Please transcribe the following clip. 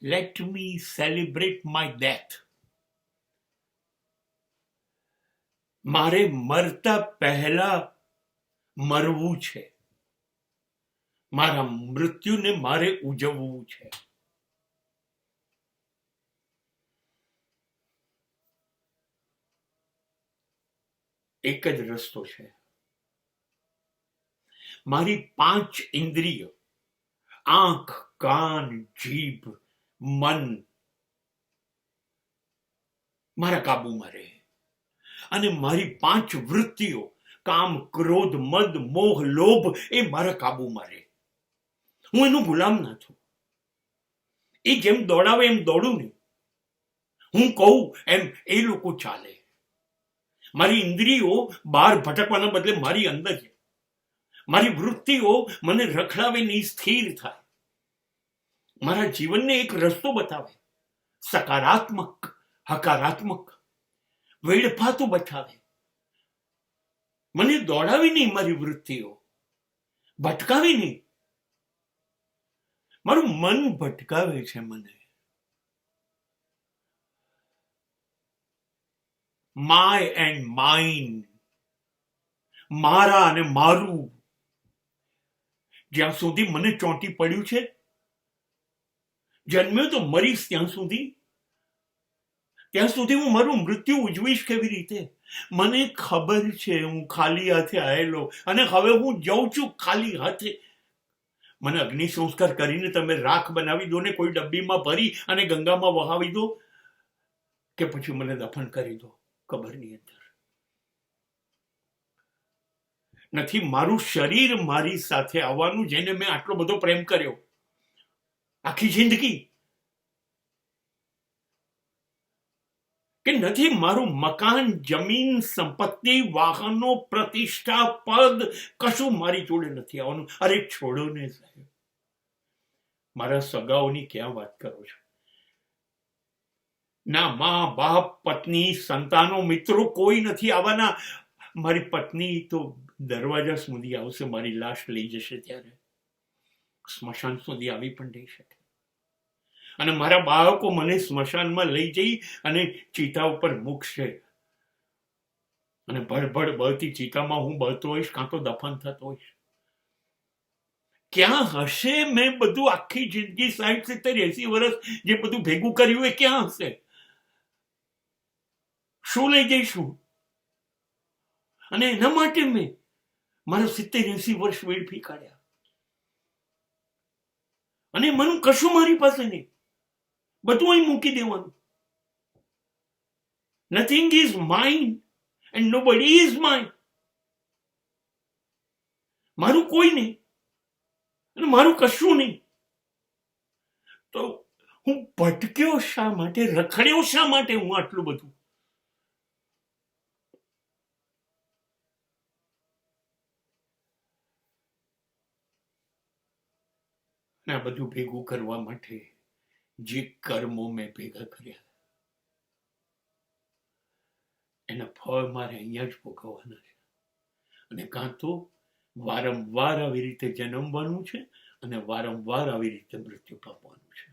Let me celebrate my death. મારે મરતા પહેલા મરવું છે. મારા મૃત્યુને મારે ઉજવવું છે. એક જ રસ્તો છે. મારી 5 ઇન્દ્રિયો, આંખ, કાન, જીભ, મન મારા કાબુમાં રહે અને મારી 5 વૃત્તિઓ, કામ, ક્રોધ, મદ, મોહ, લોભ એ મારા કાબુમાં રહે. હું એનું ગુલામ ના છું. એ જેમ દોડાવે એમ દોડું નહીં. હું કહું એમ એ લોકો ચાલે. મારી ઇન્દ્રિયો બહાર ભટકવાના બદલે મારી અંદર છે. મારી વૃત્તિઓ મને રખડાવે નહીં, સ્થિર થાય. મારા જીવનને એક રસ્તો બતાવે, સકારાત્મક, હકારાત્મક, વેડફાતું બતાવે. મને દોડાવી નહીં, મારી વૃત્તિઓ ભટકાવી નહીં. મારું મન ભટકાવે છે. મને માય એન્ડ માઇન, મારા અને મારું, જ્યાં સુધી મને ચોંટી પડ્યું છે, જન્મ્યો તો મરીશ ત્યાં સુધી હું મારું મૃત્યુ ઉજવીશ કેવી રીતે? મને ખબર છે હું ખાલી હાથે આવેલો અને હવે હું જાઉં છું ખાલી હાથે. મને અગ્નિ સંસ્કાર કરીને તમે રાખ બનાવી દો ને કોઈ ડબ્બીમાં ભરી અને ગંગામાં વહાવી દો, કે પછી મને દફન કરી દો કબરની અંદર. નથી મારું શરીર મારી સાથે આવવાનું, જેને મેં આટલો બધો પ્રેમ કર્યો આખી જિંદગી. કે નથી મારું મકાન, જમીન, સંપત્તિ, વાહનો, પ્રતિષ્ઠા, પદ કશું મારી જોડે નથી આવવાનું. અરે છોડો ને સાહેબ, મારા સગાઓની ક્યાં વાત કરો છો? ના મા બાપ, પત્ની, સંતાનો, મિત્રો કોઈ નથી આવવાના. મારી પત્ની તો દરવાજા સુધી આવશે, મારી લાશ લઈ જશે ત્યારે. સ્મશાન સુધી આવી પણ નહીં શકે. અને મારા બાળકો મને સ્મશાનમાં લઈ જઈ અને ચિતા ઉપર મૂકશે અને ભડભડ બળતી ચિતામાં હું બળતો હોઈશ, કાં તો દફન થતો હોઈશ. ક્યાં હશે મેં બધું આખી જિંદગી 60, 70, 80 વર્ષ જે બધું ભેગું કર્યું એ ક્યાં હશે? શું લઈ જઈશું? અને એના માટે મેં મારા 70, 80 વર્ષ વેડફી કાઢ્યા અને મને કશું મારી પાસે નહીં. બધું અહીં મૂકી દેવાનું. Nothing is mine and nobody is mine. મારું કોઈ નહીં અને મારું કશું નહીં. તો હું ભટક્યો શા માટે? રખડ્યો શા માટે હું આટલું બધું? આ બધું ભેગું કરવા માટે જે કર્મો મેં ભેગા કર્યા એના ફળ મારે અહીંયા જ ભોગવવાના છે. અને કાં તો વારંવાર આવી રીતે જન્મવાનું છે અને વારંવાર આવી રીતે મૃત્યુ પામવાનું છે.